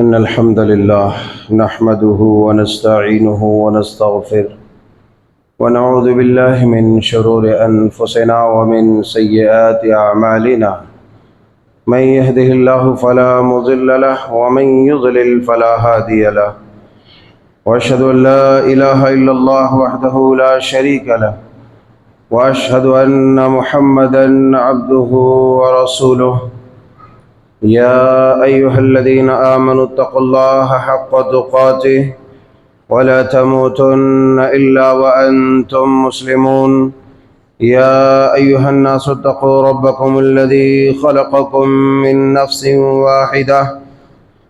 إن الحمد لله نحمده ونستعينه ونستغفره ونعوذ بالله من شرور أنفسنا ومن سيئات أعمالنا من يهده الله فلا مضل له ومن يضلل فلا هادي له وأشهد أن لا إله إلا الله وحده لا شريك له وأشهد أن محمدا عبده ورسوله يا أيها الذين آمنوا اتقوا الله حق تقاته ولا تموتن إلا وأنتم مسلمون يا أيها الناس اتقوا ربكم الذي خلقكم من نفس واحدة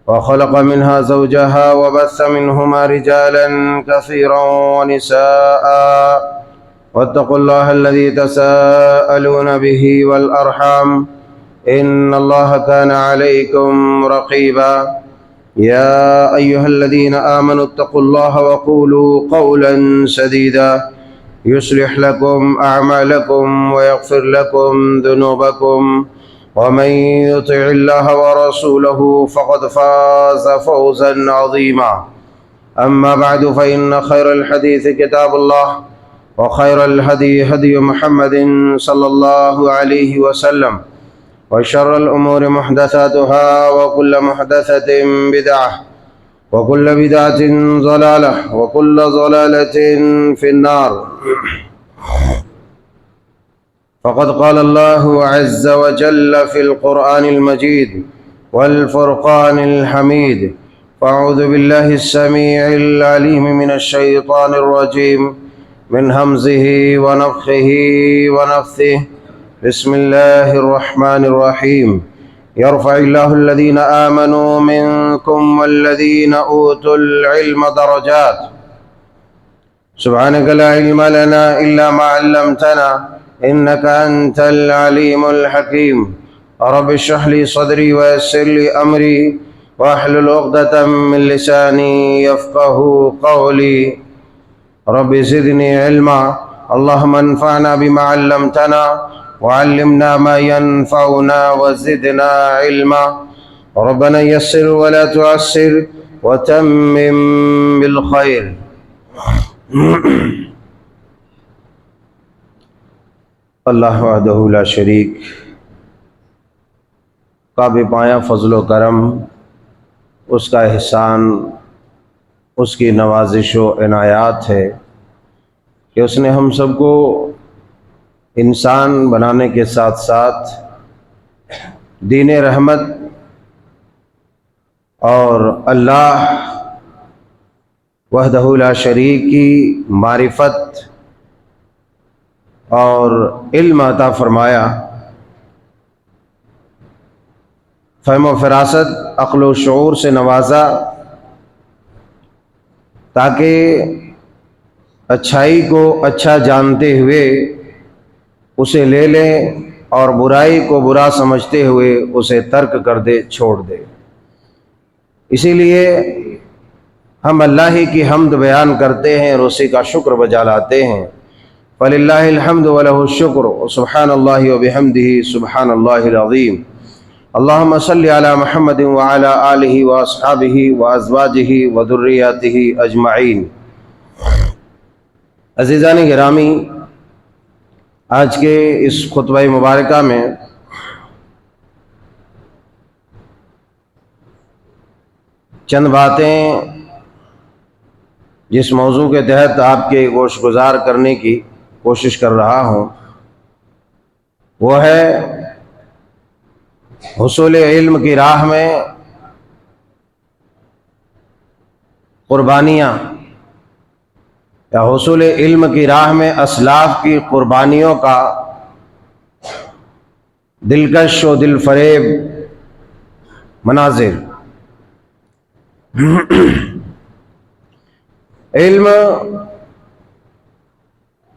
وخلق منها زوجها وبث منهما رجالا كثيرا ونساء واتقوا الله الذي تساءلون به والأرحام إن الله كان عليكم رقيبا يا أيها الذين آمنوا اتقوا الله وقولوا قولا سديدا يصلح لكم أعمالكم ويغفر لكم ذنوبكم ومن يطع الله ورسوله فقد فاز فوزا عظيما أما بعد فإن خير الحديث كتاب الله وخير الهدي هدي محمد صلى الله عليه وسلم وشر الأمور محدثاتها وكل محدثة بدعة وكل بدعة ضلالة وكل ضلالة في النار فقد قال الله عز وجل في القرآن المجيد والفرقان الحميد فأعوذ بالله السميع العليم من الشيطان الرجيم من همزه ونفخه ونفثه بسم الله الرحمن الرحيم يرفع الله الذين آمنوا منكم والذين أوتوا العلم درجات سبحانك لا علم لنا إلا ما علمتنا إنك أنت العليم الحكيم رب اشرح لي صدري ويسر لي أمري واحلل عقدة من لساني يفقه قولي رب زدني علما اللهم انفعنا بما علمتنا وعلمنا ما ينفعنا وزدنا علما ربنا يسر ولا تعسر وتمم بالخير اللہ وحدہ لا شریک کا بے پایہ فضل و کرم، اس کا احسان، اس کی نوازش و عنایات ہے کہ اس نے ہم سب کو انسان بنانے کے ساتھ ساتھ دین رحمت اور اللہ وحدہ لا شریک کی معرفت اور علم عطا فرمایا، فہم و فراست، عقل و شعور سے نوازا، تاکہ اچھائی کو اچھا جانتے ہوئے اسے لے لیں اور برائی کو برا سمجھتے ہوئے اسے ترک کر دے، چھوڑ دے۔ اسی لیے ہم اللہ ہی کی حمد بیان کرتے ہیں اور اسی کا شکر بجا لاتے ہیں۔ فَلِلَّهِ الْحَمْدُ وَلَهُ الشُّكْرُ وَسُبْحَانَ اللَّهِ وَبِحَمْدِهِ سُبْحَانَ اللَّهِ الْعَظِيمِ اللهم صل على محمد وعلى آلہ وأصحابہ وأزواجہ وذریاتہ اجمعین۔ عزیزان گرامی، آج کے اس خطبہ مبارکہ میں چند باتیں جس موضوع کے تحت آپ کے گوش گزار کرنے کی کوشش کر رہا ہوں وہ ہے حصول علم کی راہ میں قربانیاں، یا حصول علم کی راہ میں اسلاف کی قربانیوں کا دلکش و دل فریب مناظر۔ علم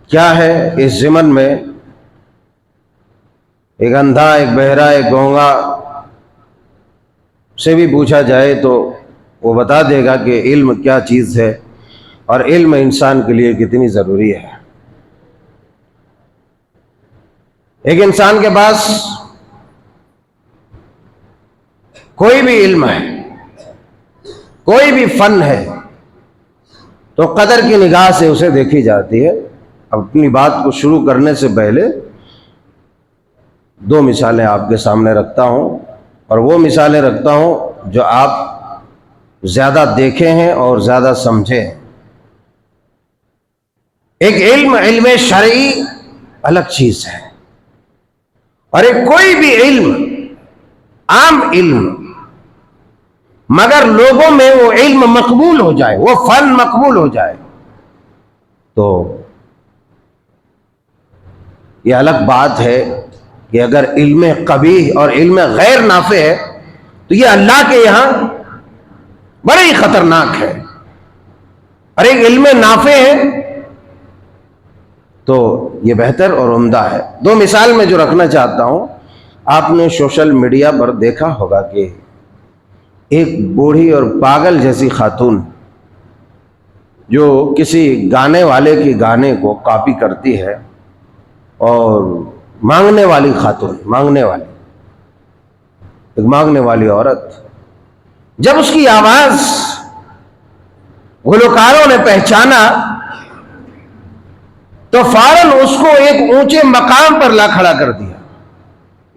کیا ہے اس ضمن میں ایک اندھا، ایک بہرا، ایک گونگا سے بھی پوچھا جائے تو وہ بتا دے گا کہ علم کیا چیز ہے اور علم انسان کے لیے کتنی ضروری ہے۔ ایک انسان کے پاس کوئی بھی علم ہے، کوئی بھی فن ہے تو قدر کی نگاہ سے اسے دیکھی جاتی ہے. اپنی بات کو شروع کرنے سے پہلے دو مثالیں آپ کے سامنے رکھتا ہوں، اور وہ مثالیں رکھتا ہوں جو آپ زیادہ دیکھے ہیں اور زیادہ سمجھے ہیں. ایک علم شرعی الگ چیز ہے، اور ایک کوئی بھی علم، عام علم، مگر لوگوں میں وہ علم مقبول ہو جائے، وہ فن مقبول ہو جائے، تو یہ الگ بات ہے کہ اگر علم قبیح اور علم غیر نافع ہے تو یہ اللہ کے یہاں بڑے ہی خطرناک ہے. اور ایک علم نافع ہے تو یہ بہتر اور عمدہ ہے. دو مثال میں جو رکھنا چاہتا ہوں، آپ نے سوشل میڈیا پر دیکھا ہوگا کہ ایک بوڑھی اور پاگل جیسی خاتون جو کسی گانے والے کے گانے کو کاپی کرتی ہے، اور مانگنے والی خاتون، مانگنے والی عورت، جب اس کی آواز گلوکاروں نے پہچانا تو فوراً اس کو ایک اونچے مقام پر لا کھڑا کر دیا.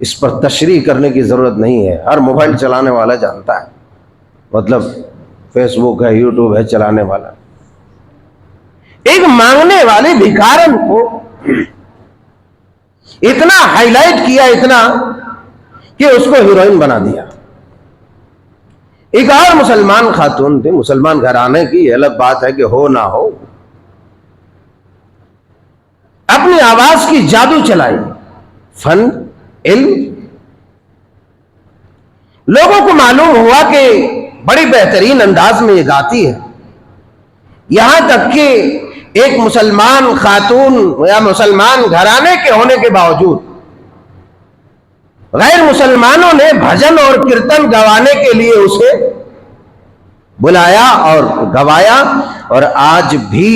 اس پر تشریح کرنے کی ضرورت نہیں ہے، ہر موبائل چلانے والا جانتا ہے، مطلب فیس بک ہے، یوٹیوب ہے چلانے والا. ایک مانگنے والے بھکارن کو اتنا ہائی لائٹ کیا، اتنا کہ اس کو ہیروئن بنا دیا. ایک اور مسلمان خاتون تھی، مسلمان گھرانے کی، یہ الگ بات ہے کہ ہو نہ ہو، اپنی آواز کی جادو چلائی، فن، علم. لوگوں کو معلوم ہوا کہ بڑی بہترین انداز میں یہ گاتی ہے، یہاں تک کہ ایک مسلمان خاتون یا مسلمان گھرانے کے ہونے کے باوجود غیر مسلمانوں نے بھجن اور کیرتن گوانے کے لیے اسے بلایا اور گوایا، اور آج بھی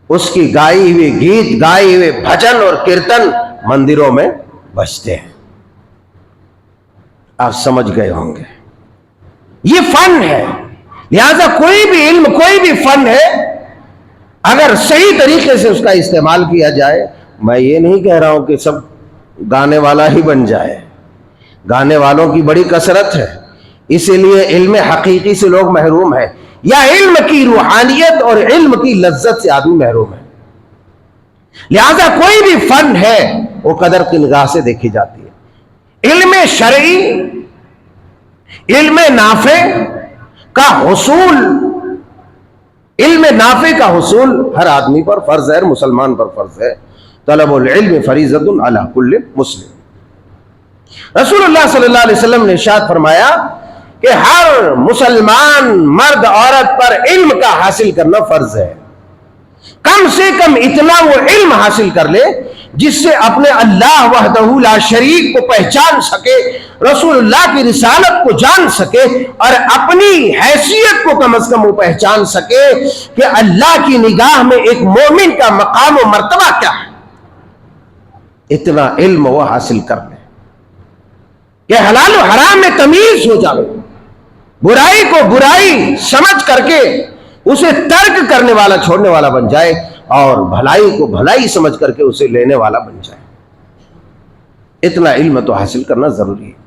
اس کی گائی ہوئی گیت، گائے ہوئے بھجن اور کیرتن مندروں میں بجتے ہیں. آپ سمجھ گئے ہوں گے یہ فن ہے. لہذا کوئی بھی علم، کوئی بھی فن ہے، اگر صحیح طریقے سے اس کا استعمال کیا جائے، میں یہ نہیں کہہ رہا ہوں کہ سب گانے والا ہی بن جائے، گانے والوں کی بڑی کثرت ہے، اسی لیے علم حقیقی سے لوگ محروم ہیں، یا علم کی روحانیت اور علم کی لذت سے آدمی محروم ہے. لہذا کوئی بھی فن ہے وہ قدر کی نگاہ سے دیکھی جاتی ہے. علم شرعی، علم نافع کا حصول، علم نافع کا حصول ہر آدمی پر فرض ہے، مسلمان پر فرض ہے. طلب العلم فریضۃ علی کل مسلم. رسول اللہ صلی اللہ علیہ وسلم نے ارشاد فرمایا کہ ہر مسلمان مرد عورت پر علم کا حاصل کرنا فرض ہے. کم سے کم اتنا وہ علم حاصل کر لے جس سے اپنے اللہ وحدہ لا شریک کو پہچان سکے، رسول اللہ کی رسالت کو جان سکے، اور اپنی حیثیت کو کم از کم وہ پہچان سکے کہ اللہ کی نگاہ میں ایک مومن کا مقام و مرتبہ کیا ہے. اتنا علم وہ حاصل کر لے کہ حلال و حرام میں تمیز ہو جائے، برائی کو برائی سمجھ کر کے اسے ترک کرنے والا، چھوڑنے والا بن جائے، اور بھلائی کو بھلائی سمجھ کر کے اسے لینے والا بن جائے. اتنا علم تو حاصل کرنا ضروری ہے.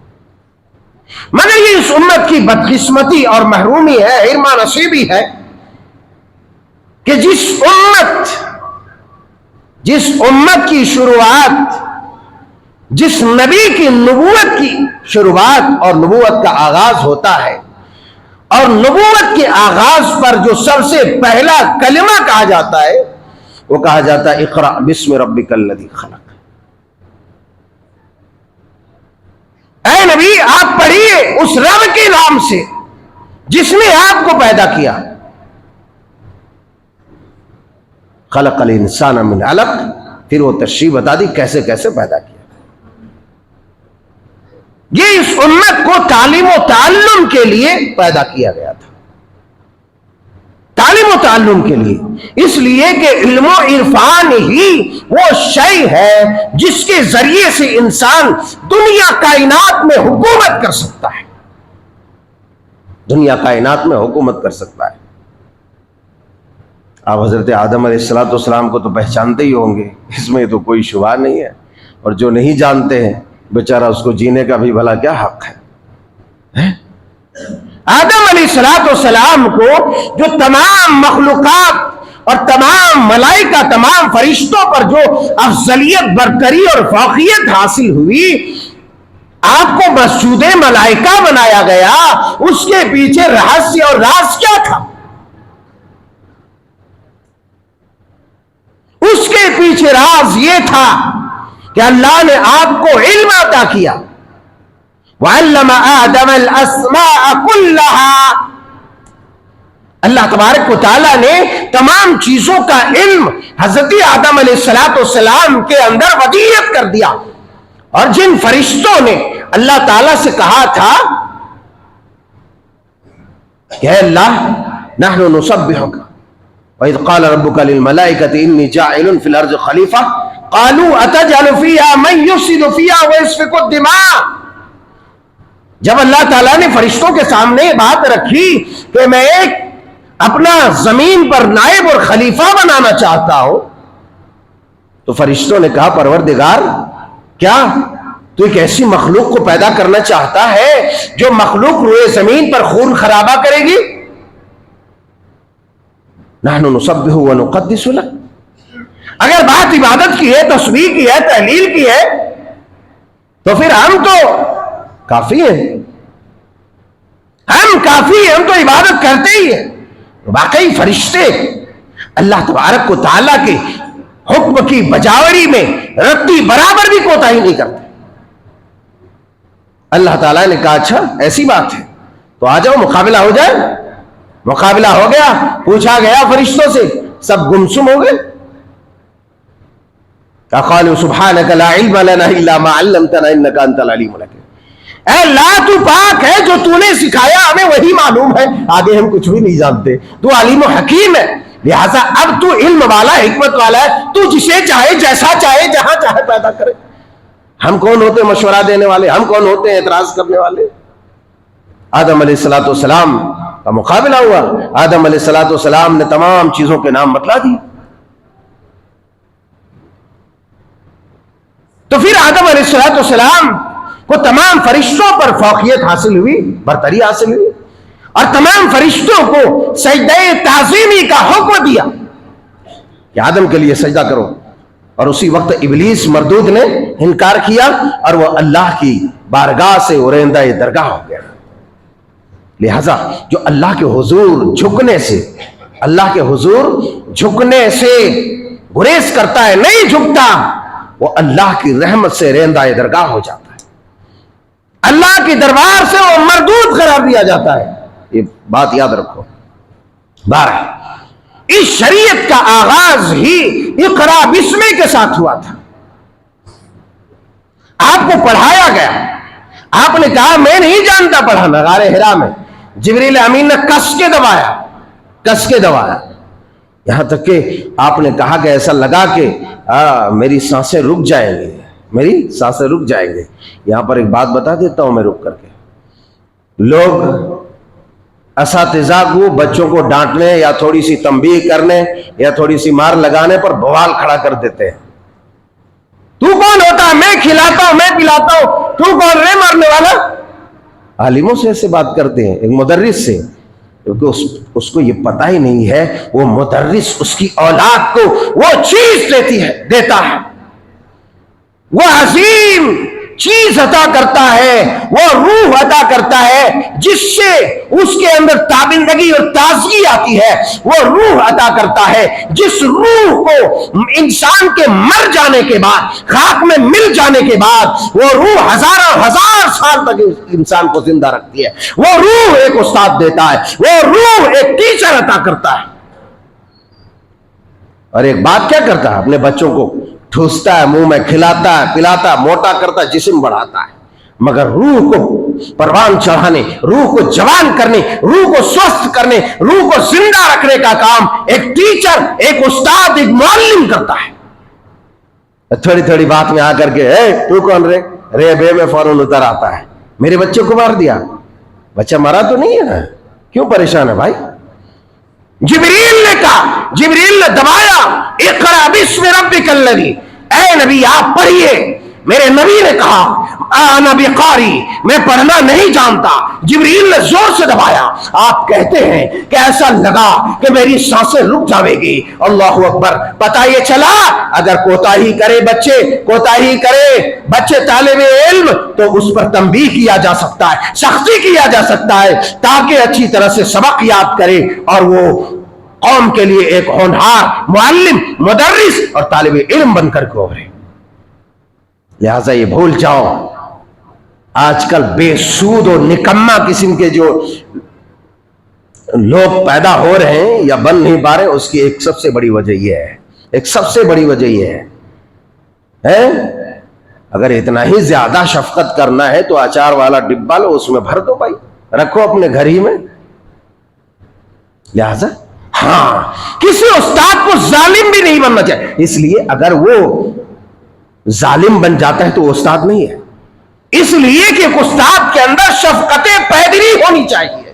مگر یہ اس امت کی بدقسمتی اور محرومی ہے، حرمہ نصیبی ہے، کہ جس امت کی شروعات، جس نبی کی نبوت کی شروعات اور نبوت کا آغاز ہوتا ہے، اور نبوت کے آغاز پر جو سب سے پہلا کلمہ کہا جاتا ہے وہ کہا جاتا ہے اقرأ بسم ربک الذی خلق. اے نبی آپ پڑھیے اس رب کے نام سے جس نے آپ کو پیدا کیا. خلق الانسان من علق، پھر وہ تشریح بتا دی کیسے کیسے پیدا کیا. یہ اس امت کو تعلیم و تعلم کے لیے پیدا کیا گیا تھا، تعلیم و تعلم کے لیے، اس لیے کہ علم و عرفان ہی وہ شے ہے جس کے ذریعے سے انسان دنیا کائنات میں حکومت کر سکتا ہے. دنیا کائنات میں حکومت کر سکتا ہے۔ آپ حضرت آدم علیہ السلام کو تو پہچانتے ہی ہوں گے، اس میں تو کوئی شبہ نہیں ہے، اور جو نہیں جانتے ہیں بیچارہ اس کو جینے کا بھی بھلا کیا حق ہے؟ آدم علیہ السلام کو جو تمام مخلوقات اور تمام ملائکہ، تمام فرشتوں پر جو افضلیت، برتری اور فوقیت حاصل ہوئی، آپ کو مسجود ملائکہ بنایا گیا، اس کے پیچھے رہسیہ اور راز کیا تھا؟ اس کے پیچھے راز یہ تھا کہ اللہ نے آپ کو علم عطا کیا، وَعَلَّمَ آدَمَ الْأَسْمَاءَ كُلَّهَا، اللہ تبارک و تعالیٰ نے تمام چیزوں کا علم حضرت آدم علیہ السلام کے اندر ودیعت کر دیا۔ اور جن فرشتوں نے اللہ تعالیٰ سے کہا تھا کہ اے اللہ نحن نسبحک وَإِذْ قَالَ رَبُّكَ لِلْمَلَائِكَةِ إِنِّي جَاعِلٌ فِي الْأَرْضِ خَلِيفَةً قَالُوا أَتَجْعَلُ فِيهَا مَن يُفْسِدُ فِيهَا وَيَسْفِكُ الدِّمَاءَ۔ جب اللہ تعالیٰ نے فرشتوں کے سامنے یہ بات رکھی کہ میں ایک اپنا زمین پر نائب اور خلیفہ بنانا چاہتا ہوں، تو فرشتوں نے کہا پروردگار کیا تو ایک ایسی مخلوق کو پیدا کرنا چاہتا ہے جو مخلوق روئے زمین پر خون خرابہ کرے گی؟ نحن نسبح ونقدس لک، اگر بات عبادت کی ہے، تسبیح کی ہے، تحلیل کی ہے، تو پھر ہم تو کافی ہیں، ہم کافی ہیں، ہم تو عبادت کرتے ہی ہیں۔ واقعی فرشتے اللہ تبارک و تعالیٰ کے حکم کی بجاوری میں رتی برابر بھی کوتاہی نہیں کرتے۔ اللہ تعالیٰ نے کہا اچھا ایسی بات ہے تو آ جاؤ مقابلہ ہو جائے۔ مقابلہ ہو گیا، پوچھا گیا فرشتوں سے، سب گمسم ہو گئے۔ قالوا سبحانک لا علم لنا الا ما علمتنا انک انت العلیم الحکیم، اے اللہ تو پاک ہے، جو تو نے سکھایا ہمیں وہی معلوم ہے، آگے ہم کچھ بھی نہیں جانتے، تو علیم و حکیم ہے، لہٰذا اب تو علم والا، حکمت والا ہے، تو جسے چاہے، جیسا چاہے، جہاں چاہے پیدا کرے۔ ہم کون ہوتے ہیں مشورہ دینے والے؟ ہم کون ہوتے ہیں اعتراض کرنے والے؟ آدم علیہ السلام کا مقابلہ ہوا، آدم علیہ السلام نے تمام چیزوں کے نام بتلا دی۔ تو پھر آدم علیہ السلام کو تمام فرشتوں پر فوقیت حاصل ہوئی، برتری حاصل ہوئی، اور تمام فرشتوں کو سجدہ تعظیمی کا حکم دیا کہ آدم کے لیے سجدہ کرو، اور اسی وقت ابلیس مردود نے انکار کیا اور وہ اللہ کی بارگاہ سے اریندہ درگاہ ہو گیا۔ لہذا جو اللہ کے حضور جھکنے سے، اللہ کے حضور جھکنے سے گریز کرتا ہے، نہیں جھکتا، وہ اللہ کی رحمت سے رہندہ درگاہ ہو جاتا ہے، اللہ کے دربار سے وہ مردود قرار دیا جاتا ہے۔ یہ بات یاد رکھو۔ بارہ اس شریعت کا آغاز ہی اقرا بسم کے ساتھ ہوا تھا۔ آپ کو پڑھایا گیا، آپ نے کہا میں نہیں جانتا پڑھانا، غار حرا میں جبریل امین نے کس کے دبایا، یہاں تک کہ آپ نے کہا کہ ایسا لگا کہ میری سانسیں رک جائیں گے۔ یہاں پر ایک بات بتا دیتا ہوں میں رک کر کے، لوگ اساتذہ کو بچوں کو ڈانٹنے یا تھوڑی سی تنبیہ کرنے یا تھوڑی سی مار لگانے پر بوال کھڑا کر دیتے ہیں۔ تو کون ہوتا ہے؟ میں کھلاتا ہوں، میں پلاتا ہوں، تو کون رے مارنے والا؟ عالموں سے ایسے بات کرتے ہیں، ایک مدرس سے، کیونکہ اس کو یہ پتہ ہی نہیں ہے وہ مدرس اس کی اولاد کو وہ چیز دیتا ہے، وہ عظیم چیز عطا کرتا ہے، وہ روح عطا کرتا ہے جس سے اس کے اندر تابندگی اور تازگی آتی ہے، وہ روح عطا کرتا ہے جس روح کو انسان کے مر جانے کے بعد، خاک میں مل جانے کے بعد، وہ روح ہزار سال تک انسان کو زندہ رکھتی ہے۔ وہ روح ایک استاد دیتا ہے، وہ روح ایک ٹیچر عطا کرتا ہے۔ اور ایک بات کیا کرتا ہے؟ اپنے بچوں کو ٹھوستا ہے، منہ میں کھلاتا ہے، پلاتا ہے، موٹا کرتا ہے، جسم بڑھاتا ہے، مگر روح کو پروان چڑھانے، روح کو جوان کرنے، روح کو سوستھ کرنے، روح کو زندہ رکھنے کا کام ایک ٹیچر، ایک استاد، ایک معلم کرتا ہے۔ تھوڑی تھوڑی بات میں آ کر کے تو کون رے بے میں فوراً اتر آتا ہے، میرے بچے کو مار دیا۔ بچہ مرا تو نہیں ہے نا، کیوں پریشان ہے بھائی؟ جبریل نے کہا، جبریل نے دبایا، اقرأ باسم ربک الذی، اے نبی آپ پڑھیے۔ میرے نبی نے کہا انا بقاری، میں پڑھنا نہیں جانتا۔ جبریل نے زور سے دبایا۔ آپ کہتے ہیں کہ ایسا لگا کہ میری سانسیں رک جاوے گی۔ اللہ اکبر۔ پتہ یہ چلا اگر کوتاہی کرے بچے طالب علم تو اس پر تنبیہ کیا جا سکتا ہے، سختی کیا جا سکتا ہے، تاکہ اچھی طرح سے سبق یاد کرے اور وہ قوم کے لیے ایک ہونہار معلم، مدرس اور طالب علم بن کر کے ابھرے۔ لہذا یہ بھول جاؤ، آج کل بے سود اور نکما قسم کے جو لوگ پیدا ہو رہے ہیں یا بن نہیں پا رہے، اس کی ایک سب سے بڑی وجہ یہ ہے اگر اتنا ہی زیادہ شفقت کرنا ہے تو اچار والا ڈبہ لو، اس میں بھر دو بھائی، رکھو اپنے گھر ہی میں۔ لہذا کسی استاد کو ظالم بھی نہیں بننا چاہیے، اس لیے اگر وہ ظالم بن جاتا ہے تو وہ استاد نہیں ہے، اس لیے کہ ایک استاد کے اندر شفقت پیدری ہونی چاہیے،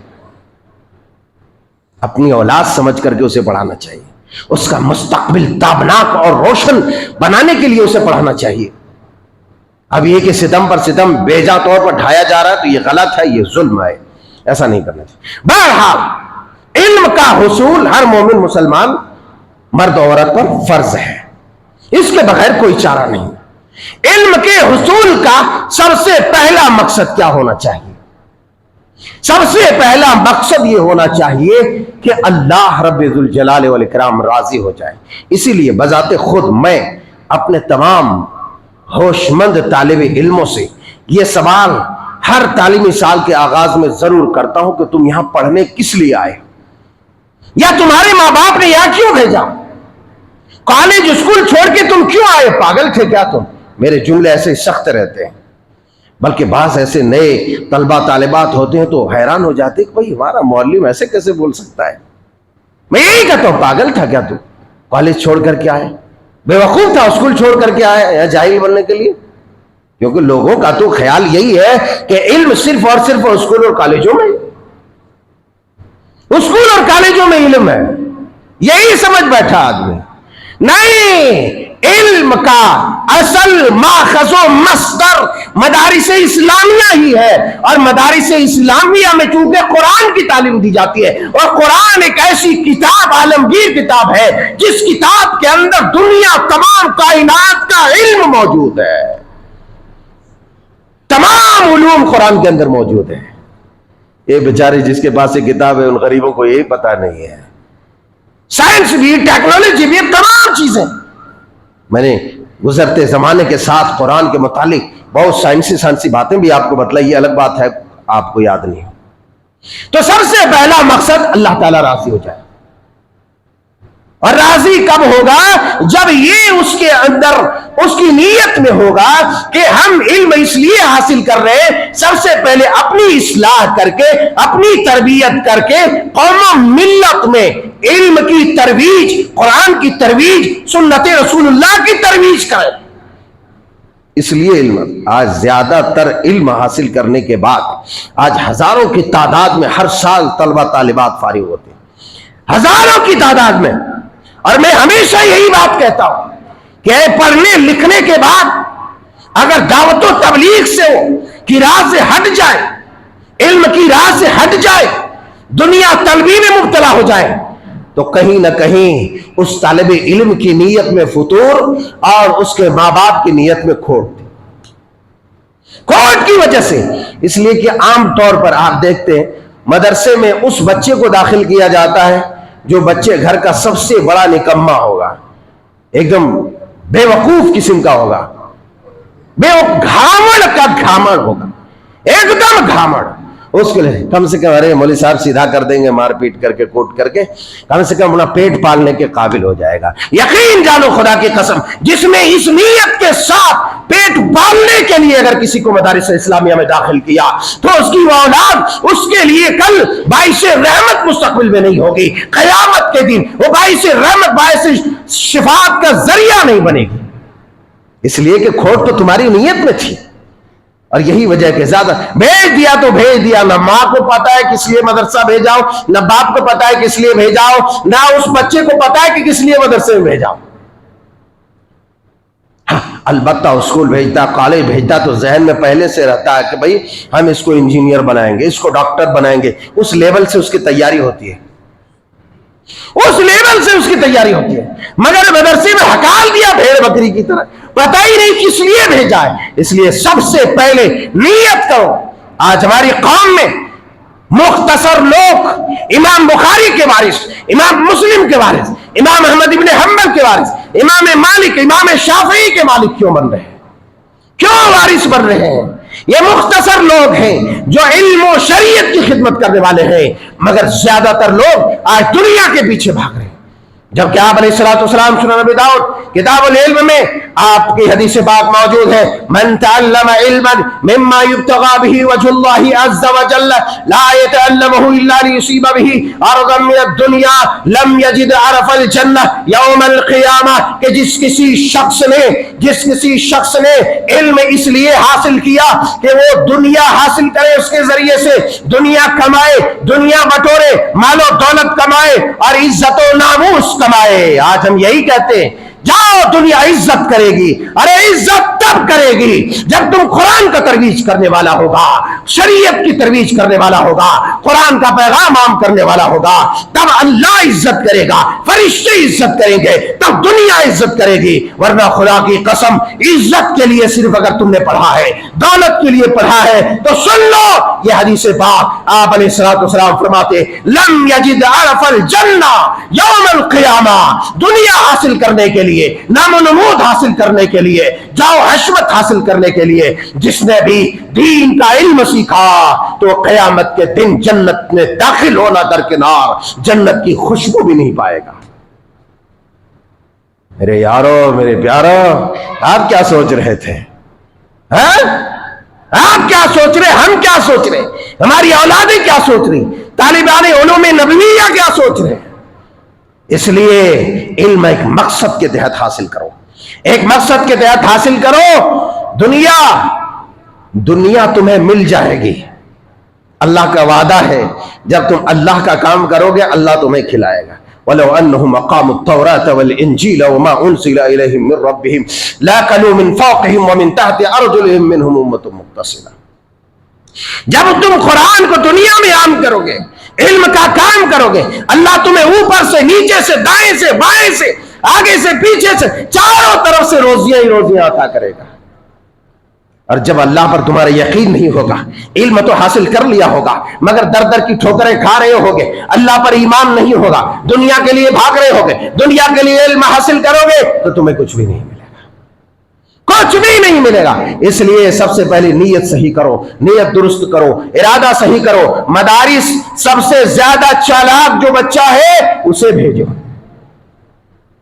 اپنی اولاد سمجھ کر کے اسے پڑھانا چاہیے، اس کا مستقبل تابناک اور روشن بنانے کے لیے اسے پڑھانا چاہیے۔ اب یہ کہ ستم پر ستم بیجا طور پر ڈھایا جا رہا ہے تو یہ غلط ہے، یہ ظلم ہے، ایسا نہیں کرنا چاہیے۔ بہرحال علم کا حصول ہر مومن مسلمان مرد و عورت پر فرض ہے، اس کے بغیر کوئی چارہ نہیں۔ علم کے حصول کا سب سے پہلا مقصد کیا ہونا چاہیے؟ سب سے پہلا مقصد یہ ہونا چاہیے کہ اللہ رب ذوالجلال والاکرام راضی ہو جائے۔ اسی لیے بذات خود میں اپنے تمام ہوش مند طالب علموں سے یہ سوال ہر تعلیمی سال کے آغاز میں ضرور کرتا ہوں کہ تم یہاں پڑھنے کس لیے آئے، یا تمہارے ماں باپ نے یہاں کیوں بھیجا؟ کالج اسکول چھوڑ کے تم کیوں آئے؟ پاگل تھے کیا تم؟ میرے جملے ایسے سخت رہتے ہیں، بلکہ بعض ایسے نئے طلبہ طالبات ہوتے ہیں تو حیران ہو جاتے کہ بھئی ہمارا معلم ایسے کیسے بول سکتا ہے۔ میں یہی کہتا ہوں پاگل تھا کیا تو؟ کالج چھوڑ کر کے آئے، بے وقوف تھا اسکول چھوڑ کر کے آئے یا جاہل بننے کے لیے؟ کیونکہ لوگوں کا تو خیال یہی ہے کہ علم صرف اور صرف اسکول اور کالجوں میں، اسکول اور کالجوں میں علم ہے، یہی سمجھ بیٹھا آدمی۔ نہیں، علم کا اصل ماخذ و مصدر مدارس اسلامیہ ہی ہے، اور مدارس اسلامیہ میں چونکہ قرآن کی تعلیم دی جاتی ہے، اور قرآن ایک ایسی کتاب، عالمگیر کتاب ہے جس کتاب کے اندر دنیا تمام کائنات کا علم موجود ہے، تمام علوم قرآن کے اندر موجود ہے۔ یہ بیچارے جس کے پاس یہ کتاب ہے ان غریبوں کو یہی پتہ نہیں ہے۔ سائنس بھی، ٹیکنالوجی بھی، تمام چیزیں، میں نے گزرتے زمانے کے ساتھ قرآن کے متعلق بہت سائنسی باتیں بھی آپ کو بتلائی، یہ الگ بات ہے آپ کو یاد نہیں۔ تو سب سے پہلا مقصد اللہ تعالیٰ راضی ہو جائے، اور راضی کب ہوگا؟ جب یہ اس کے اندر اس کی نیت میں ہوگا کہ ہم علم اس لیے حاصل کر رہے ہیں سب سے پہلے اپنی اصلاح کر کے، اپنی تربیت کر کے قوم و ملت میں علم کی ترویج، قرآن کی ترویج، سنت رسول اللہ کی ترویج کریں۔ اس لیے علم آج زیادہ تر علم حاصل کرنے کے بعد آج ہزاروں کی تعداد میں ہر سال طلبہ طالبات فارغ ہوتے ہیں، ہزاروں کی تعداد میں۔ اور میں ہمیشہ یہی بات کہتا ہوں کہ پڑھنے لکھنے کے بعد اگر دعوت و تبلیغ سے کی راہ سے ہٹ جائے، علم کی راہ سے ہٹ جائے، دنیا طلبی میں مبتلا ہو جائے، تو کہیں نہ کہیں اس طالب علم کی نیت میں فتور اور اس کے ماں باپ کی نیت میں کھوٹ کی وجہ سے۔ اس لیے کہ عام طور پر آپ دیکھتے ہیں مدرسے میں اس بچے کو داخل کیا جاتا ہے جو بچے گھر کا سب سے بڑا نکما ہوگا، ایک دم بے وقوف قسم کا ہوگا، گھامڑ کا گھامڑ ہوگا، ایک دم گھامڑ۔ اس کے لیے کم سے کم ارے مولوی صاحب سیدھا کر دیں گے مار پیٹ کر کے، کوٹ کر کے، کم سے کم اپنا پیٹ پالنے کے قابل ہو جائے گا۔ یقین جانو خدا کی قسم، جس نے اس نیت کے ساتھ پیٹ پالنے کے لیے اگر کسی کو مدارس اسلامیہ میں داخل کیا تو اس کی وہ اولاد اس کے لیے کل باعث رحمت مستقبل میں نہیں ہوگی، قیامت کے دن وہ باعث رحمت، باعث شفاعت کا ذریعہ نہیں بنے گی، اس لیے کہ کھوٹ تو تمہاری نیت میں تھی۔ اور یہی وجہ کہ زیادہ بھیج دیا تو بھیج دیا، نہ ماں کو پتا ہے کس لیے مدرسہ بھیجاؤ، نہ باپ کو پتا ہے کس لیے بھیجاؤ، نہ اس بچے کو پتا ہے کہ کس لیے مدرسے میں بھیجاؤ۔ البتہ اسکول بھیجتا، کالج بھیجتا تو ذہن میں پہلے سے رہتا ہے کہ بھائی ہم اس کو انجینئر بنائیں گے، اس کو ڈاکٹر بنائیں گے، اس لیول سے اس کی تیاری ہوتی ہے، اس لیول سے اس کی تیاری ہوتی ہے۔ مگر مدرسے میں ہکال دیا بھیڑ بکری کی طرح، پتہ ہی نہیں کس لیے بھیجا ہے۔ اس لیے سب سے پہلے نیت کرو۔ آج ہماری قوم میں مختصر لوگ امام بخاری کے وارث، امام مسلم کے وارث، امام احمد ابن حنبل کے وارث، امام مالک، امام شافعی کے مالک کیوں بن رہے ہیں؟ کیوں وارث بن رہے ہیں؟ یہ مختصر لوگ ہیں جو علم و شریعت کی خدمت کرنے والے ہیں، مگر زیادہ تر لوگ آج دنیا کے پیچھے بھاگ رہے ہیں۔ جبکہ آپ علیہ الصلوۃ والسلام سنن نبی داؤد کتاب العلم میں آپ کی حدیث پاک موجود ہے، من تعلم علما مما يبتغى به وجه الله عز وجل لا يتعلمه الا ليصيب به عرضا من الدنيا لم يجد عرف الجنہ یوم القیامہ، کہ جس کسی شخص نے علم اس لیے حاصل کیا کہ وہ دنیا حاصل کرے، اس کے ذریعے سے دنیا کمائے، دنیا بٹورے، مال و دولت کمائے اور عزت و ناموس کمائے۔ آج ہم یہی کہتے ہیں، جاؤ دنیا عزت کرے گی۔ ارے عزت تب کرے گی جب تم قرآن کا ترویج کرنے والا ہوگا، شریعت کی ترویج کرنے والا ہوگا، قرآن کا پیغام عام کرنے والا ہوگا، تب اللہ عزت کرے گا، فرشتے عزت کریں گے، تب دنیا عزت کرے گی۔ ورنہ خدا کی قسم، عزت کے لیے صرف اگر تم نے پڑھا ہے، دولت کے لیے پڑھا ہے تو سن لو یہ حدیث پاک آپ علیہ الصلوۃ والسلام فرماتے، لم یجد عرف الجنہ یوم القیامہ، دنیا حاصل کرنے کے لیے، نام و نمود حاصل کرنے کے لیے، جاؤ حشمت حاصل کرنے کے لیے جس نے بھی دین کا علم سیکھا تو قیامت کے دن جنت میں داخل ہونا درکنار جنت کی خوشبو بھی نہیں پائے گا۔ میرے یارو، میرے پیارو، آپ کیا سوچ رہے تھے؟ آپ کیا سوچ رہے؟ ہم کیا سوچ رہے؟ ہماری اولادیں کیا سوچ رہی؟ طالبان علوم نبویہ کیا سوچ رہے؟ اس لیے علم ایک مقصد کے تحت حاصل کرو، ایک مقصد کے تحت حاصل کرو۔ دنیا تمہیں مل جائے گی، اللہ کا وعدہ ہے، جب تم اللہ کا کام کرو گے اللہ تمہیں کھلائے گا۔ وَلَوْ أَنَّهُمْ أَقَامُوا التَّوْرَاةَ وَالْإِنْجِيلَ وَمَا أُنزِلَ إِلَيْهِم مِّن رَّبِّهِمْ لَأَكَلُوا مِن فَوْقِهِمْ وَمِن تَحْتِ أَرْجُلِهِم مِّنْهُمْ أُمَّةٌ مُّقْتَصِدَةٌ۔ جب تم قرآن کو دنیا میں عام کرو گے، علم کا کام کرو گے، اللہ تمہیں اوپر سے، نیچے سے، دائیں سے، بائیں سے، آگے سے، پیچھے سے، چاروں طرف سے روزیاں ہی روزیاں عطا کرے گا۔ اور جب اللہ پر تمہارا یقین نہیں ہوگا، علم تو حاصل کر لیا ہوگا مگر در در کی ٹھوکریں کھا رہے ہوگے، اللہ پر ایمان نہیں ہوگا، دنیا کے لیے بھاگ رہے ہوگے، دنیا کے لیے علم حاصل کرو گے تو تمہیں کچھ بھی نہیں ملے گا، کچھ بھی نہیں ملے گا۔ اس لیے سب سے پہلے نیت صحیح کرو، نیت درست کرو، ارادہ صحیح کرو۔ مدارس سب سے زیادہ چالاک جو بچہ ہے اسے بھیجو،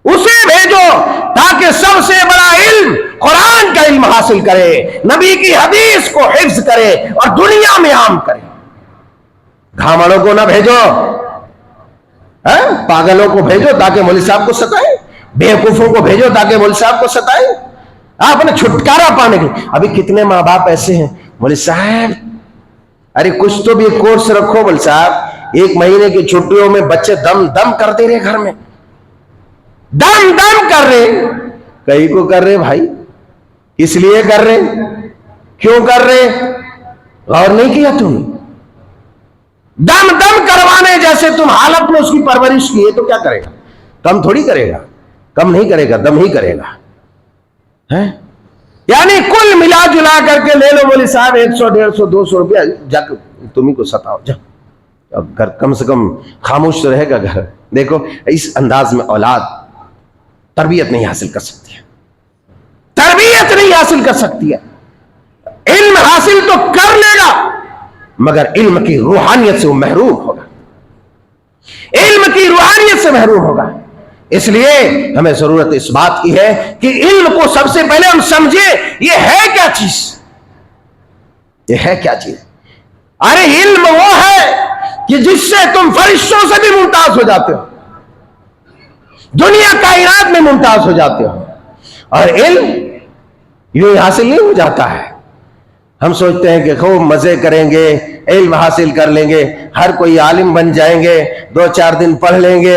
اسے بھیجو تاکہ سب سے بڑا علم قرآن کا علم حاصل کرے، نبی کی حدیث کو حفظ کرے اور دنیا میں عام کرے۔ گھامڑوں کو نہ بھیجو، پاگلوں کو بھیجو تاکہ مولوی صاحب کو ستائے، بیوقوفوں کو بھیجو تاکہ مولوی صاحب کو ستائے، آپ نے چھٹکارا پانے کے۔ ابھی کتنے ماں باپ ایسے ہیں، مولوی صاحب ارے کچھ تو بھی کورس رکھو، مولوی صاحب 1 مہینے کی چھٹیوں میں بچے دم دم کر دے رہے، گھر میں دم دم کر رہے۔ کئی کو کر رہے بھائی، اس لیے کر رہے، کیوں کر رہے غور نہیں کیا تم؟ دم دم کروانے جیسے تم حالت میں اس کی پرورش کیے تو کیا کرے گا؟ کم تھوڑی کرے گا، کم نہیں کرے گا، دم ہی کرے گا۔ یعنی کل ملا جلا کر کے لے لو مولوی صاحب 100 150 200 روپیہ، جا کے تمہیں کو ستاؤ، جا اب گھر کم سے کم خاموش تو رہے گا گھر۔ دیکھو اس انداز میں اولاد تربیت نہیں حاصل کر سکتی ہے، تربیت نہیں حاصل کر سکتی ہے۔ علم حاصل تو کر لے گا مگر علم کی روحانیت سے وہ محروم ہوگا، علم کی روحانیت سے محروم ہوگا۔ اس لیے ہمیں ضرورت اس بات کی ہے کہ علم کو سب سے پہلے ہم سمجھیں یہ ہے کیا چیز، یہ ہے کیا چیز۔ ارے علم وہ ہے کہ جس سے تم فرشتوں سے بھی ممتاز ہو جاتے ہو، دنیا کائنات میں ممتاز ہو جاتے ہو۔ اور علم یوں حاصل نہیں ہو جاتا ہے، ہم سوچتے ہیں کہ خوب مزے کریں گے، علم حاصل کر لیں گے، ہر کوئی عالم بن جائیں گے، 2-4 دن پڑھ لیں گے،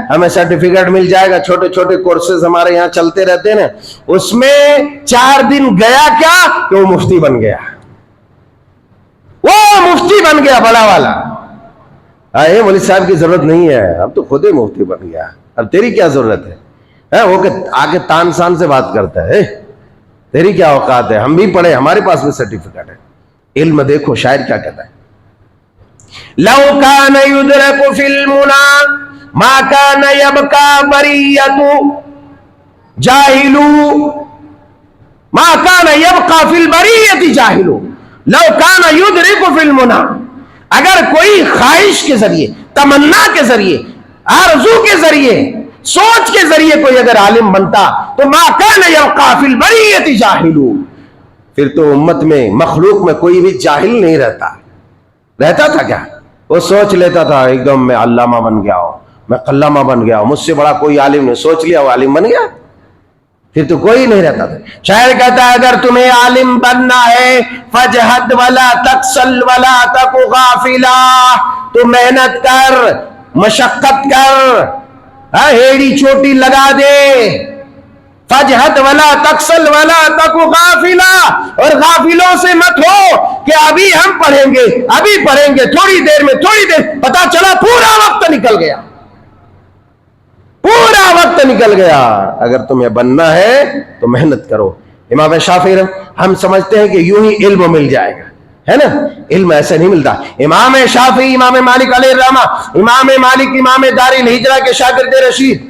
ہمیں سرٹیفکیٹ مل جائے گا۔ چھوٹے چھوٹے کورسز ہمارے یہاں چلتے رہتے ہیں نا، اس میں 4 دن گیا کیا کہ وہ مفتی بن گیا، وہ مفتی بن گیا بڑا والا۔ مولوی صاحب کی ضرورت نہیں ہے، اب تو خود ہی مفتی بن گیا، اب تیری کیا ضرورت ہے؟ وہ کہ آگے تان سان سے بات کرتا ہے، تیری کیا اوقات ہے؟ ہم بھی پڑھے، ہمارے پاس بھی سرٹیفکیٹ ہے۔ علم دیکھو شاعر کیا کہتا ہے، لو کان یدرک فی المنی ما کان یبقى بریۃ جاہل، ما کان یبقى فی البریۃ جاہل، لو کان یدرک فی المنی، اگر کوئی خواہش کے ذریعے، تمنا کے ذریعے، آرزو کے ذریعے، سوچ کے ذریعے کوئی اگر عالم بنتا تو ما کان یبقى فی البریۃ جاہل، پھر تو امت میں، مخلوق میں کوئی بھی جاہل نہیں رہتا تھا کیا؟ وہ سوچ لیتا تھا ایک دم میں علامہ بن گیا ہوں، میں قلامہ بن گیا ہوں، مجھ سے بڑا کوئی عالم نہیں، سوچ لیا وہ عالم بن گیا، پھر تو کوئی نہیں رہتا تھا۔ شاعر کہتا ہے اگر تمہیں عالم بننا ہے فجہد ولا تکسل ولا تک غافلا، تو محنت کر، مشقت کر، ہیڑی چوٹی لگا دے، فجہد ولا تکسل ولا تک غافلا، اور غافلوں سے مت ہو کہ ابھی ہم پڑھیں گے تھوڑی دیر میں، پتا چلا پورا وقت نکل گیا، پورا وقت نکل گیا۔ اگر تمہیں بننا ہے تو محنت کرو۔ امام شافعی ہم سمجھتے ہیں کہ یوں ہی علم مل جائے گا، ہے نا؟ علم ایسے نہیں ملتا۔ امام شافعی، امام مالک علیہ الرحمہ، امام مالک امام دار الہجرہ کے شاگرد رشید،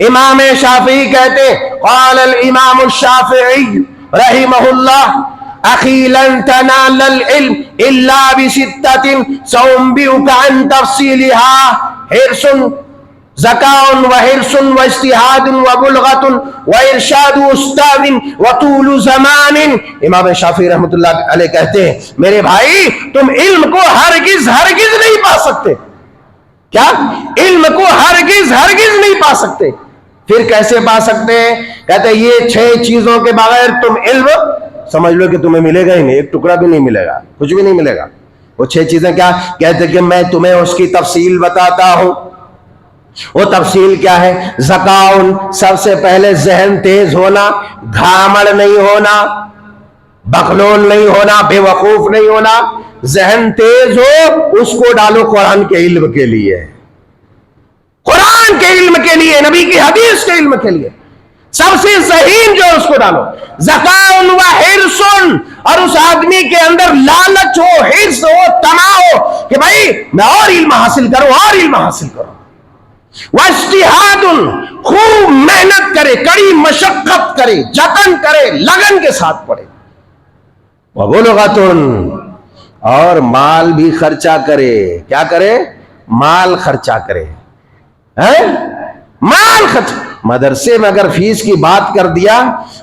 امام شافعی کہتے قال الامام الشافعی رحمہ اللہ اخی لن تنال العلم الا بستۃ سأنبئک عن تفصیلها، حرص ذکاء وحرص واجتہاد وبلغۃ وارشاد استاذ وطول زمان۔ امام شافعی رحمۃ اللہ علیہ کہتے ہیں میرے بھائی تم علم کو ہرگز نہیں پا سکتے، کیا؟ علم کو ہرگز نہیں پا سکتے۔ پھر کیسے پا سکتے ہیں؟ کہتے ہیں یہ 6 چیزوں کے بغیر تم علم سمجھ لو کہ تمہیں ملے گا ہی نہیں، ایک ٹکڑا بھی نہیں ملے گا، کچھ بھی نہیں ملے گا۔ وہ 6 چیزیں کیا؟ کہتے ہیں کہ میں تمہیں اس کی تفصیل بتاتا ہوں۔ وہ تفصیل کیا ہے؟ ذکاؤن، سب سے پہلے ذہن تیز ہونا، گھامڑ نہیں ہونا، بخلول نہیں ہونا، بے وقوف نہیں ہونا، ذہن تیز ہو، اس کو ڈالو قرآن کے علم کے لیے، قرآن کے علم کے لیے، نبی کی حدیث کے علم کے لیے، سب سے ذہین جو اس کو ڈالو۔ ذکاء و حرص، اور اس آدمی کے اندر لالچ ہو، حرص ہو، طمع ہو کہ بھائی میں اور علم حاصل کروں، واجتہاد، خوب محنت کرے، کڑی مشقت کرے، جتن کرے، لگن کے ساتھ پڑھے، وبلغۃ، اور مال بھی خرچہ کرے۔ کیا کرے؟ مال خرچہ کرے، مال خرچ۔ مدرسے میں اگر فیس کی بات کر دیا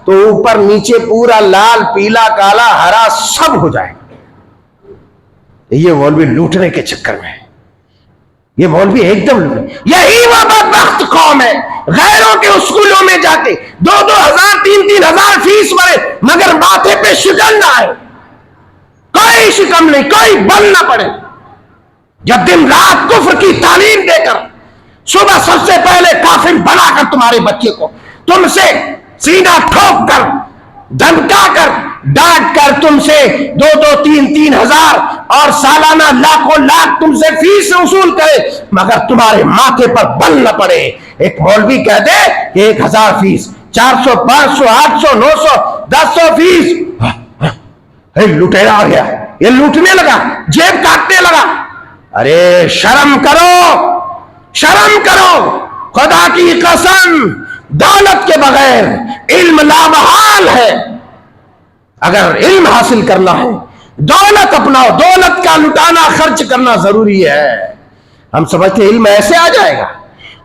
تو اوپر نیچے پورا لال پیلا کالا ہرا سب ہو جائے گا۔ یہ مولوی لوٹنے کے چکر میں، یہ مولوی ایک دم یہی وہ بدبخت قوم ہے، غیروں کے اسکولوں میں جا کے 2,000 3,000 فیس بھرے مگر ماتھے پہ شکن نہ آئے، کوئی شکم نہیں، کوئی بل نہ پڑے۔ جب دن رات کفر کی تعلیم دے کر، صبح سب سے پہلے کافر بنا کر تمہارے بچے کو تم سے سینہ ٹھوک کر، دھمکا کر، ڈانٹ کر تم سے 2,000 3,000 اور سالانہ لاکھوں لاکھ تم سے فیس وصول کرے مگر تمہارے ماتھے پر بل نہ پڑے۔ ایک مولوی کہہ دے کہ 1,000 فیس، 400 500 800 900 1000 فیس، لٹیرا آ گیا، یہ لوٹنے لگا، جیب کاٹنے لگا۔ ارے شرم کرو، شرم کرو، خدا کی قسم، دولت کے بغیر علم لامحال ہے۔ اگر علم حاصل کرنا ہے دولت اپناؤ، دولت کا لٹانا، خرچ کرنا ضروری ہے۔ ہم سمجھتے علم ایسے آ جائے گا،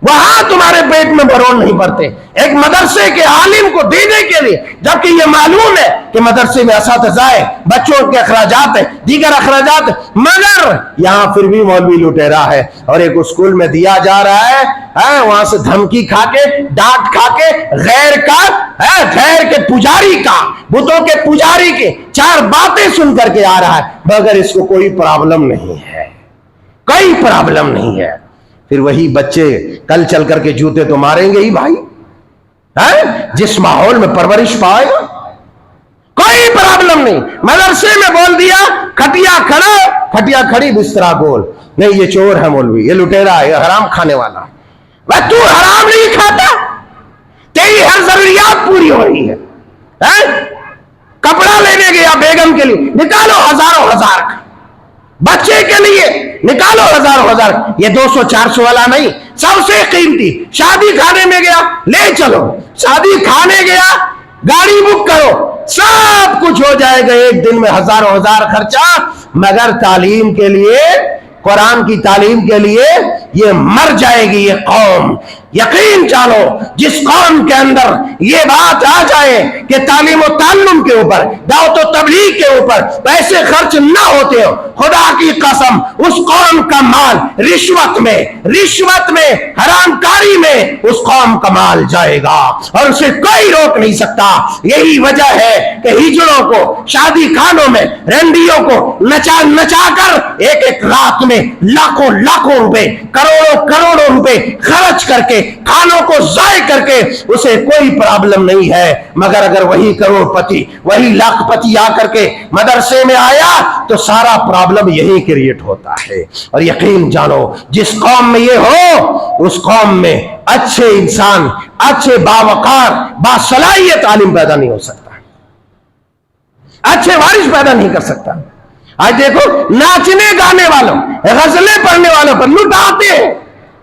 وہاں تمہارے پیٹ میں بھرون نہیں پڑتے ایک مدرسے کے عالم کو دینے کے لیے، جبکہ یہ معلوم ہے کہ مدرسے میں اساتذہ ہے، بچوں کے اخراجات ہیں، دیگر اخراجات ہیں، مگر یہاں پھر بھی مولوی لٹیرا ہے اور ایک اسکول میں دیا جا رہا ہے، وہاں سے دھمکی کھا کے، ڈانٹ کھا کے، غیر کے پجاری کا، بتوں کے پجاری کے 4 باتیں سن کر کے آ رہا ہے، مگر اس کو کوئی پرابلم نہیں ہے، کوئی پرابلم نہیں ہے۔ پھر وہی بچے کل چل کر کے جوتے تو ماریں گے ہی بھائی، جس ماحول میں پرورش پائے گا، کوئی پرابلم نہیں۔ مدرسے میں بول دیا کھٹیا کھڑا، کھٹیا کھڑی، بسترا گول، نہیں یہ چور ہے مولوی، یہ لٹیرا ہے، یہ حرام کھانے والا۔ تو حرام نہیں کھاتا، تیری ہر ضروریات پوری ہو رہی ہے۔ کپڑا لینے گیا بیگم کے لیے، نکالو ہزاروں ہزار کا، بچے کے لیے نکالو ہزاروں ہزار، یہ 200-400 والا نہیں، سب سے قیمتی۔ شادی کھانے میں گیا، لے چلو، شادی کھانے گیا، گاڑی بک کرو، سب کچھ ہو جائے گا ایک دن میں، ہزاروں ہزار خرچہ، مگر تعلیم کے لیے، قرآن کی تعلیم کے لیے یہ مر جائے گی یہ قوم۔ یقین جانو جس قوم کے اندر یہ بات آ جائے کہ تعلیم و تعلم کے اوپر، دعوت و تبلیغ کے اوپر پیسے خرچ نہ ہوتے ہو، خدا کی قسم اس قوم کا مال رشوت میں، حرام کاری میں اس قوم کا مال جائے گا اور اسے کوئی روک نہیں سکتا۔ یہی وجہ ہے کہ ہجڑوں کو شادی خانوں میں رنڈیوں کو نچا کر ایک رات میں لاکھوں روپے، کروڑوں روپے خرچ کر کے، کھانوں کو ضائع کر کے اسے کوئی پرابلم نہیں ہے، مگر اگر وہی کروڑ پتی، وہی لاکھ پتی آ کر کے مدرسے میں آیا تو سارا پرابلم یہی کریٹ ہوتا ہے۔ اور یقین جانو جس قوم میں یہ ہو، اس قوم میں اچھے انسان، اچھے باوقار، باصلاحیت عالم پیدا نہیں ہو سکتا، اچھے وارث پیدا نہیں کر سکتا۔ آج دیکھو ناچنے گانے والوں، غزلیں پڑھنے والوں پر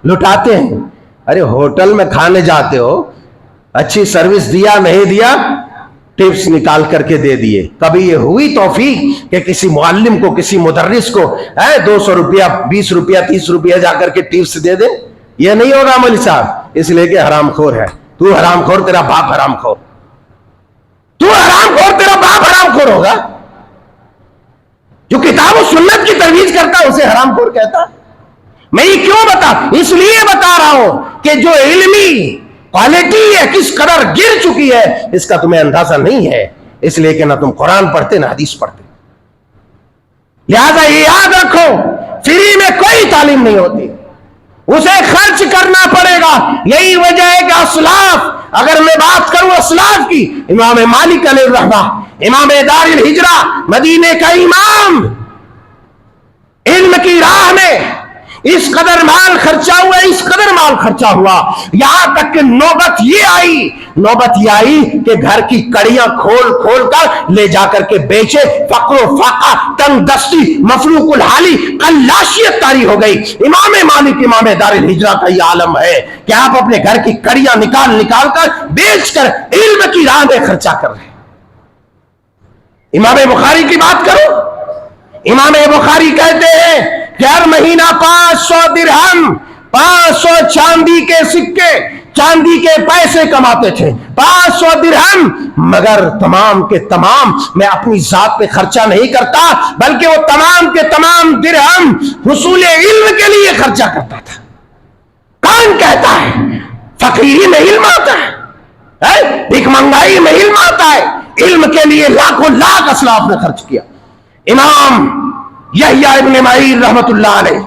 لٹاتے ہیں۔ ارے ہوٹل میں کھانے جاتے ہو، اچھی سروس دیا نہیں دیا، ٹپس نکال کر کے دے دیے۔ کبھی یہ ہوئی توفیق کہ کسی معلم کو، کسی مدرس کو 200 روپیہ، 20 روپیہ، 30 روپیہ جا کر کے ٹپس دے دے؟ یہ نہیں ہوگا مولوی صاحب، اس لیے کہ حرام خور ہے۔ تو حرام خور، تیرا باپ حرام خور، تو حرام خور، تیرا باپ حرام خور ہوگا۔ جو کتاب و سنت کی ترویج کرتا ہے اسے حرام خور کہتا ہے۔ میں یہ کیوں اس لیے بتا رہا ہوں کہ جو علمی کوالٹی ہے کس قدر گر چکی ہے اس کا تمہیں اندازہ نہیں ہے، اس لیے کہ نہ تم قرآن پڑھتے نہ حدیث پڑھتے۔ لہذا یہ یاد رکھو، فری میں کوئی تعلیم نہیں ہوتی، اسے خرچ کرنا پڑے گا۔ یہی وجہ ہے کہ اسلاف، اگر میں بات کروں اسلاف کی، امام مالک علیہ الرحمہ، امام دار الہجرہ، مدینے کا امام، علم کی راہ میں اس قدر مال خرچہ ہوا، یہاں تک کہ نوبت یہ آئی کہ گھر کی کڑیاں کھول کر لے جا کر کے بیچے، فقر و فاقہ، تنگ دستی، مفروق الحالی، قلاشیت طاری ہو گئی۔ امام مالک، امام دار الہجرہ کا یہ عالم ہے کہ آپ اپنے گھر کی کڑیاں نکال کر بیچ کر علم کی راہ میں خرچہ کر رہے ہیں۔ امام بخاری کی بات کرو، امام بخاری کہتے ہیں کہ ہر مہینہ 500 درہم، 500 چاندی کے سکے، چاندی کے پیسے کماتے تھے، 500 درہم، مگر تمام کے تمام میں اپنی ذات پہ خرچہ نہیں کرتا، بلکہ وہ تمام کے تمام درہم حصول علم کے لیے خرچہ کرتا تھا۔ کون کہتا ہے فقیری میں علم آتا ہے، بھیک منگائی میں علم آتا ہے؟ علم کے لیے لاکھوں لاکھ اسلاف نے خرچ کیا۔ امام یحییٰ ابن معین رحمت اللہ علیہ،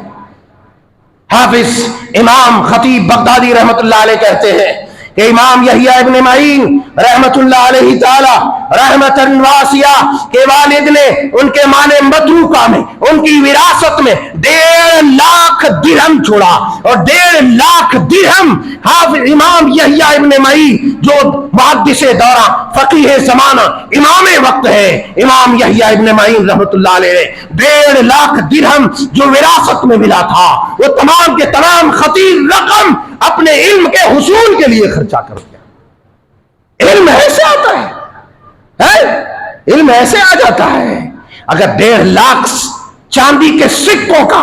حافظ امام خطیب بغدادی رحمت اللہ علیہ کہتے ہیں کہ امام یحییٰ ابن معین رحمت اللہ علیہ تعالی رحمت واسعہ کے والد نے ان کے مال متروکہ میں، ان کی وراثت میں 1.5 لاکھ درہم چھوڑا، اور 1.5 لاکھ درہم حافظ امام یحییٰ ابن معین جو محدث دورہ، فقیہ زمانہ، امام وقت ہے، امام یحییٰ ابن معین رحمت اللہ علیہ 1.5 لاکھ درہم جو وراثت میں ملا تھا وہ تمام کے تمام خطیر رقم اپنے علم کے حصول کے لیے خرچہ کر دیا۔ علم ایسے آتا ہے، علم ایسے آ جاتا ہے۔ اگر 1.5 لاکھ چاندی کے سکوں کا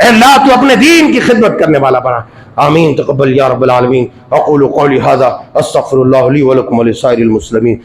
اے اللہ تو اپنے دین کی خدمت کرنے والا بنا. آمین تقبل یا رب العالمین. اقول قولی ھذا استغفر اللہ لی ولکم ولسائر المسلمین.